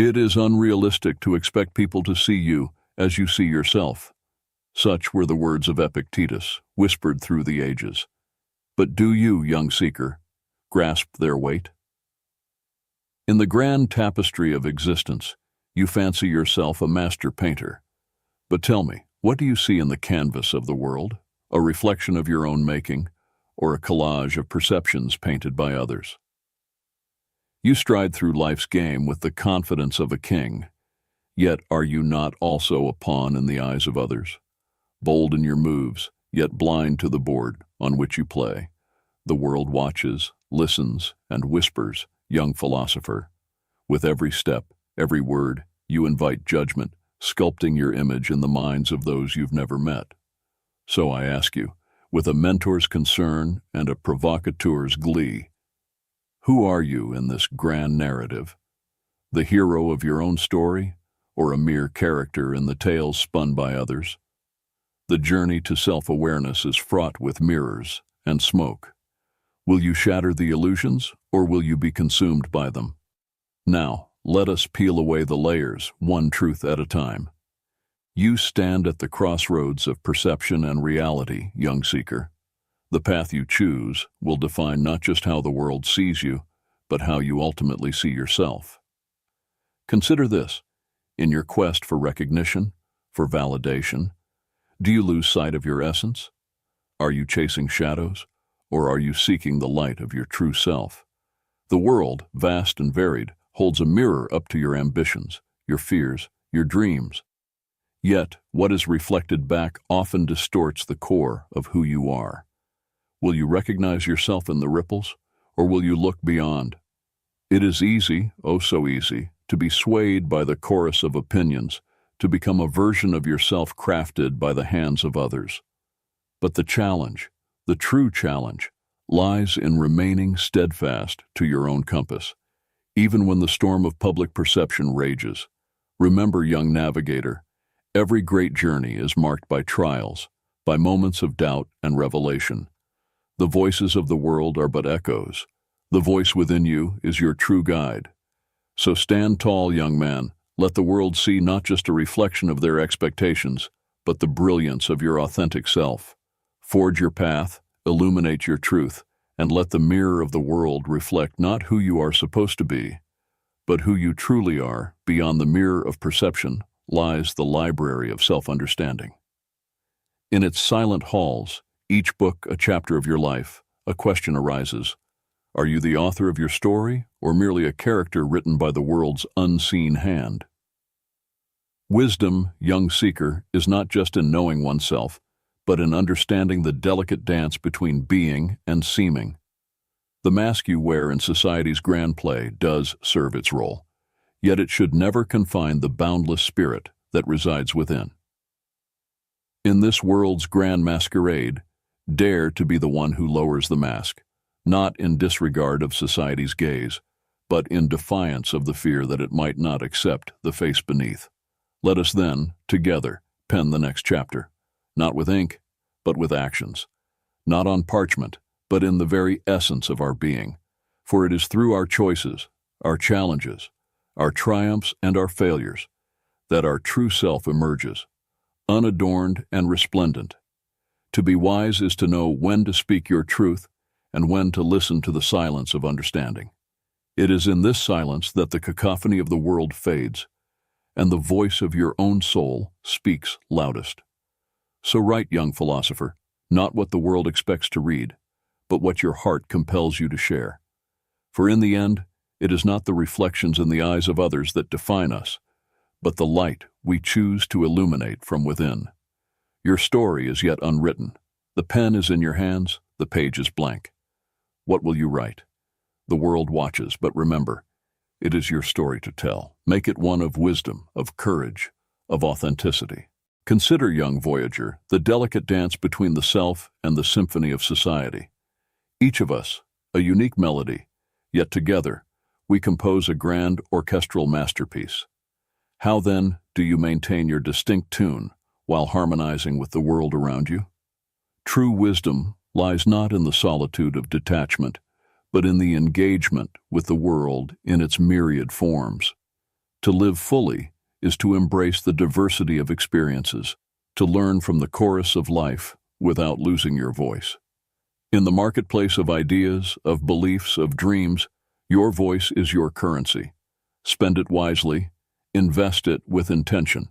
It is unrealistic to expect people to see you as you see yourself. Such were the words of Epictetus, whispered through the ages. But do you, young seeker, grasp their weight? In the grand tapestry of existence, you fancy yourself a master painter. But tell me, what do you see in the canvas of the world? A reflection of your own making, or a collage of perceptions painted by others? You stride through life's game with the confidence of a king, yet are you not also a pawn in the eyes of others? Bold in your moves, yet blind to the board on which you play. The world watches, listens, and whispers, young philosopher. With every step, every word, you invite judgment, sculpting your image in the minds of those you've never met. So I ask you, with a mentor's concern and a provocateur's glee, who are you in this grand narrative? The hero of your own story, or a mere character in the tales spun by others? The journey to self-awareness is fraught with mirrors and smoke. Will you shatter the illusions, or will you be consumed by them? Now, let us peel away the layers, one truth at a time. You stand at the crossroads of perception and reality, young seeker. The path you choose will define not just how the world sees you, but how you ultimately see yourself. Consider this. In your quest for recognition, for validation, do you lose sight of your essence? Are you chasing shadows, or are you seeking the light of your true self? The world, vast and varied, holds a mirror up to your ambitions, your fears, your dreams. Yet, what is reflected back often distorts the core of who you are. Will you recognize yourself in the ripples, or will you look beyond? It is easy, oh so easy, to be swayed by the chorus of opinions, to become a version of yourself crafted by the hands of others. But the challenge, the true challenge, lies in remaining steadfast to your own compass, even when the storm of public perception rages. Remember, young navigator, every great journey is marked by trials, by moments of doubt and revelation. The voices of the world are but echoes. The voice within you is your true guide. So stand tall, young man. Let the world see not just a reflection of their expectations, but the brilliance of your authentic self. Forge your path, illuminate your truth, and let the mirror of the world reflect not who you are supposed to be, but who you truly are. Beyond the mirror of perception lies the library of self-understanding. In its silent halls, each book a chapter of your life, a question arises. Are you the author of your story, or merely a character written by the world's unseen hand? Wisdom, young seeker, is not just in knowing oneself, but in understanding the delicate dance between being and seeming. The mask you wear in society's grand play does serve its role, yet it should never confine the boundless spirit that resides within. In this world's grand masquerade, dare to be the one who lowers the mask, not in disregard of society's gaze, but in defiance of the fear that it might not accept the face beneath. Let us then, together, pen the next chapter, not with ink, but with actions, not on parchment, but in the very essence of our being. For it is through our choices, our challenges, our triumphs and our failures, that our true self emerges, unadorned and resplendent. To be wise is to know when to speak your truth and when to listen to the silence of understanding. It is in this silence that the cacophony of the world fades, and the voice of your own soul speaks loudest. So write, young philosopher, not what the world expects to read, but what your heart compels you to share. For in the end, it is not the reflections in the eyes of others that define us, but the light we choose to illuminate from within. Your story is yet unwritten. The pen is in your hands, the page is blank. What will you write? The world watches, but remember, it is your story to tell. Make it one of wisdom, of courage, of authenticity. Consider, young voyager, the delicate dance between the self and the symphony of society. Each of us, a unique melody, yet together, we compose a grand orchestral masterpiece. How then do you maintain your distinct tune while harmonizing with the world around you? True wisdom lies not in the solitude of detachment, but in the engagement with the world in its myriad forms. To live fully is to embrace the diversity of experiences, to learn from the chorus of life without losing your voice. In the marketplace of ideas, of beliefs, of dreams, your voice is your currency. Spend it wisely, invest it with intention,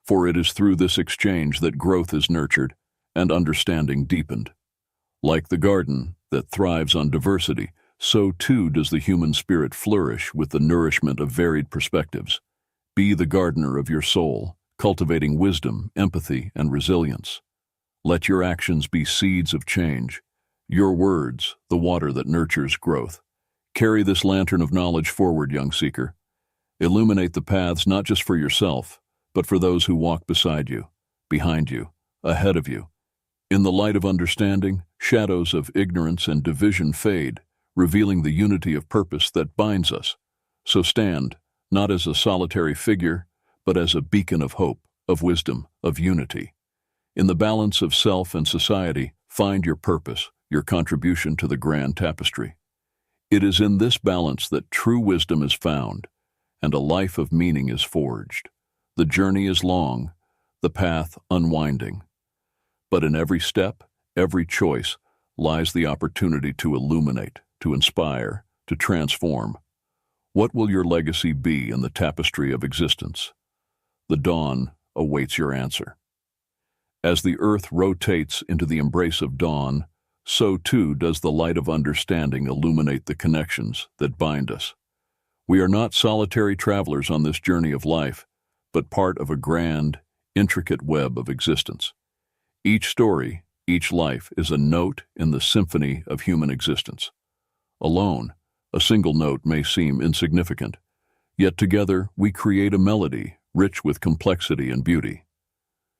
for it is through this exchange that growth is nurtured and understanding deepened. Like the garden that thrives on diversity, so too does the human spirit flourish with the nourishment of varied perspectives. Be the gardener of your soul, cultivating wisdom, empathy, and resilience. Let your actions be seeds of change, your words the water that nurtures growth. Carry this lantern of knowledge forward, young seeker. Illuminate the paths not just for yourself, but for those who walk beside you, behind you, ahead of you. In the light of understanding, shadows of ignorance and division fade, revealing the unity of purpose that binds us. So stand, not as a solitary figure, but as a beacon of hope, of wisdom, of unity. In the balance of self and society, find your purpose, your contribution to the grand tapestry. It is in this balance that true wisdom is found, and a life of meaning is forged. The journey is long, the path unwinding. But in every step, every choice, lies the opportunity to illuminate, to inspire, to transform. What will your legacy be in the tapestry of existence? The dawn awaits your answer. As the earth rotates into the embrace of dawn, so too does the light of understanding illuminate the connections that bind us. We are not solitary travelers on this journey of life, but part of a grand, intricate web of existence. Each story, each life is a note in the symphony of human existence. Alone, a single note may seem insignificant, yet together we create a melody rich with complexity and beauty.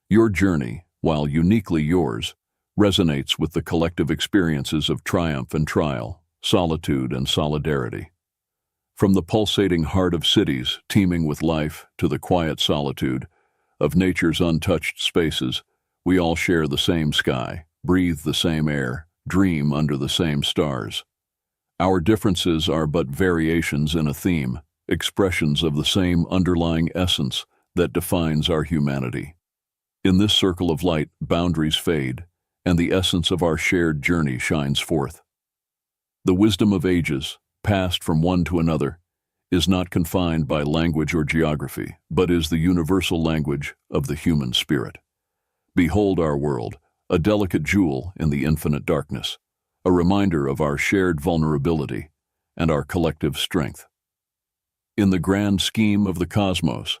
Your journey, while uniquely yours, resonates with the collective experiences of triumph and trial, solitude and solidarity. From the pulsating heart of cities teeming with life to the quiet solitude of nature's untouched spaces, we all share the same sky, breathe the same air, dream under the same stars. Our differences are but variations in a theme, expressions of the same underlying essence that defines our humanity. In this circle of light, boundaries fade, and the essence of our shared journey shines forth. The wisdom of ages, passed from one to another, is not confined by language or geography, but is the universal language of the human spirit. Behold our world, a delicate jewel in the infinite darkness, a reminder of our shared vulnerability and our collective strength. In the grand scheme of the cosmos,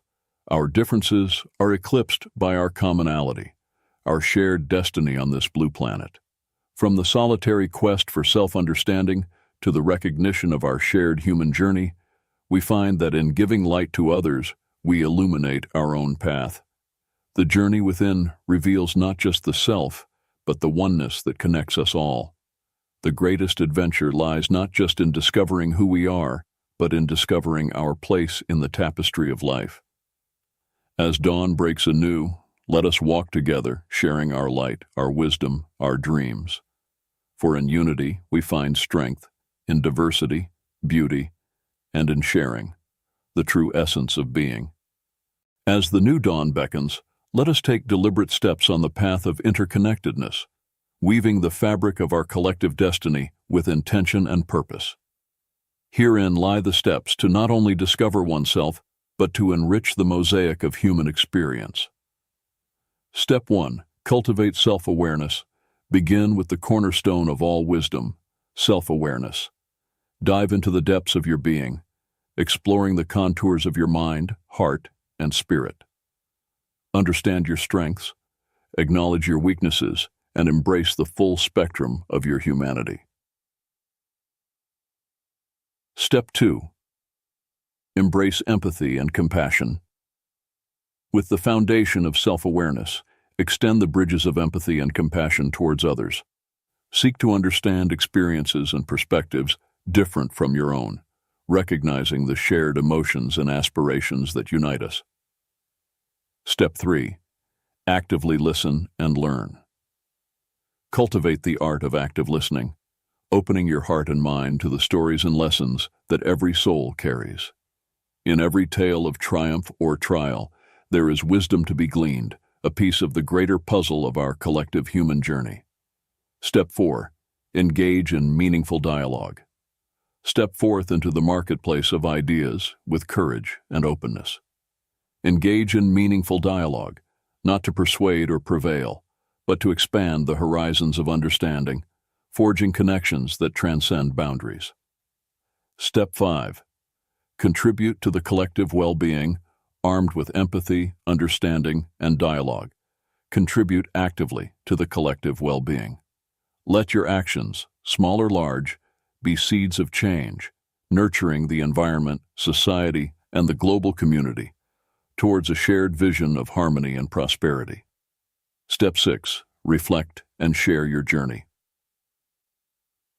our differences are eclipsed by our commonality, our shared destiny on this blue planet. From the solitary quest for self-understanding to the recognition of our shared human journey, we find that in giving light to others, we illuminate our own path. The journey within reveals not just the self, but the oneness that connects us all. The greatest adventure lies not just in discovering who we are, but in discovering our place in the tapestry of life. As dawn breaks anew, let us walk together, sharing our light, our wisdom, our dreams. For in unity we find strength, in diversity, beauty, and in sharing, the true essence of being. As the new dawn beckons, let us take deliberate steps on the path of interconnectedness, weaving the fabric of our collective destiny with intention and purpose. Herein lie the steps to not only discover oneself, but to enrich the mosaic of human experience. Step 1. Cultivate self-awareness. Begin with the cornerstone of all wisdom, self-awareness. Dive into the depths of your being, exploring the contours of your mind, heart, and spirit. Understand your strengths, acknowledge your weaknesses, and embrace the full spectrum of your humanity. Step 2. Embrace empathy and compassion. With the foundation of self-awareness, extend the bridges of empathy and compassion towards others. Seek to understand experiences and perspectives different from your own, recognizing the shared emotions and aspirations that unite us. Step 3. Actively listen and learn. Cultivate the art of active listening, opening your heart and mind to the stories and lessons that every soul carries. In every tale of triumph or trial, there is wisdom to be gleaned, a piece of the greater puzzle of our collective human journey. Step 4. Engage in meaningful dialogue. Step forth into the marketplace of ideas with courage and openness. Engage in meaningful dialogue, not to persuade or prevail, but to expand the horizons of understanding, forging connections that transcend boundaries. Step 5. Contribute to the collective well-being, armed with empathy, understanding, and dialogue. Contribute actively to the collective well-being. Let your actions, small or large, be seeds of change, nurturing the environment, society, and the global community towards a shared vision of harmony and prosperity. Step 6. Reflect and share your journey.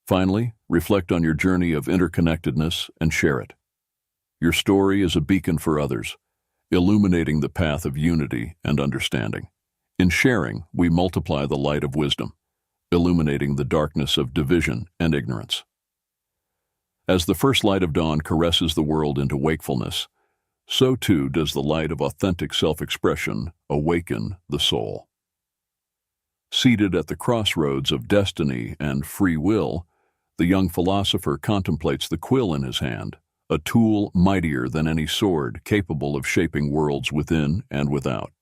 Finally, reflect on your journey of interconnectedness and share it. Your story is a beacon for others, illuminating the path of unity and understanding. In sharing, we multiply the light of wisdom, illuminating the darkness of division and ignorance. As the first light of dawn caresses the world into wakefulness, so too does the light of authentic self-expression awaken the soul. Seated at the crossroads of destiny and free will, the young philosopher contemplates the quill in his hand, a tool mightier than any sword, capable of shaping worlds within and without.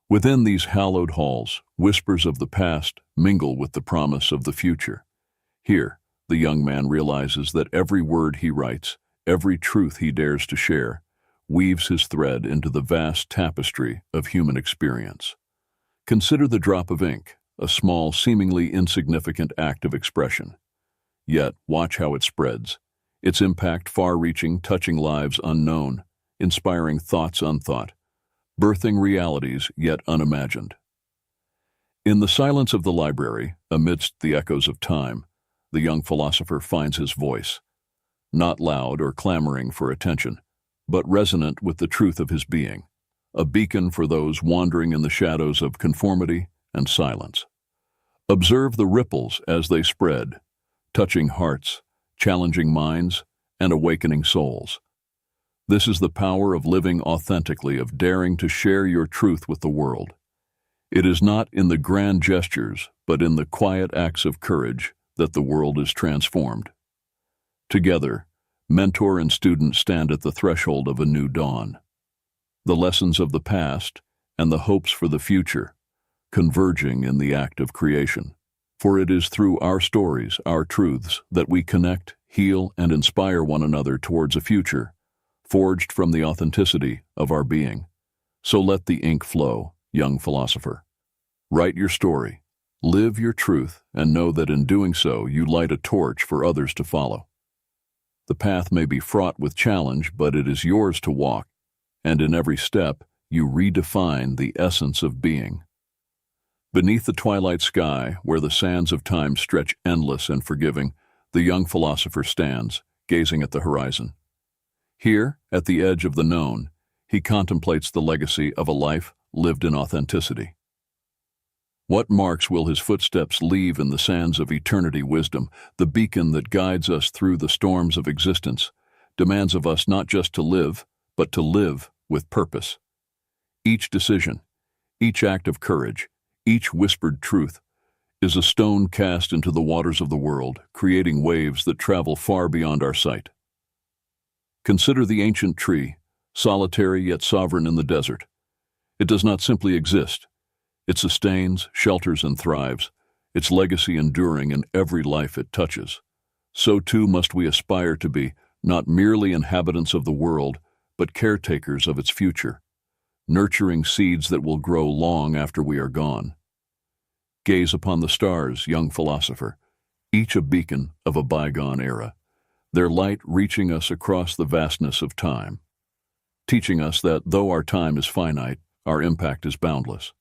Within these hallowed halls, whispers of the past mingle with the promise of the future. Here, the young man realizes that every word he writes, every truth he dares to share, weaves his thread into the vast tapestry of human experience. Consider the drop of ink, a small, seemingly insignificant act of expression. Yet, watch how it spreads, its impact far-reaching, touching lives unknown, inspiring thoughts unthought, birthing realities yet unimagined. In the silence of the library, amidst the echoes of time, the young philosopher finds his voice, not loud or clamoring for attention, but resonant with the truth of his being, a beacon for those wandering in the shadows of conformity and silence. Observe the ripples as they spread, touching hearts, challenging minds, and awakening souls. This is the power of living authentically, of daring to share your truth with the world. It is not in the grand gestures, but in the quiet acts of courage that the world is transformed. Together, mentor and student stand at the threshold of a new dawn. The lessons of the past and the hopes for the future converging in the act of creation. For it is through our stories, our truths, that we connect, heal, and inspire one another towards a future, forged from the authenticity of our being. So let the ink flow, young philosopher. Write your story, live your truth, and know that in doing so you light a torch for others to follow. The path may be fraught with challenge, but it is yours to walk, and in every step you redefine the essence of being. Beneath the twilight sky, where the sands of time stretch endless and forgiving, the young philosopher stands, gazing at the horizon. Here, at the edge of the known, he contemplates the legacy of a life lived in authenticity. What marks will his footsteps leave in the sands of eternity? Wisdom, the beacon that guides us through the storms of existence, demands of us not just to live, but to live with purpose. Each decision, each act of courage, each whispered truth is a stone cast into the waters of the world, creating waves that travel far beyond our sight. Consider the ancient tree, solitary yet sovereign in the desert. It does not simply exist. It sustains, shelters, and thrives, its legacy enduring in every life it touches. So too must we aspire to be, not merely inhabitants of the world, but caretakers of its future, nurturing seeds that will grow long after we are gone. Gaze upon the stars, young philosopher, each a beacon of a bygone era, their light reaching us across the vastness of time, teaching us that though our time is finite, our impact is boundless.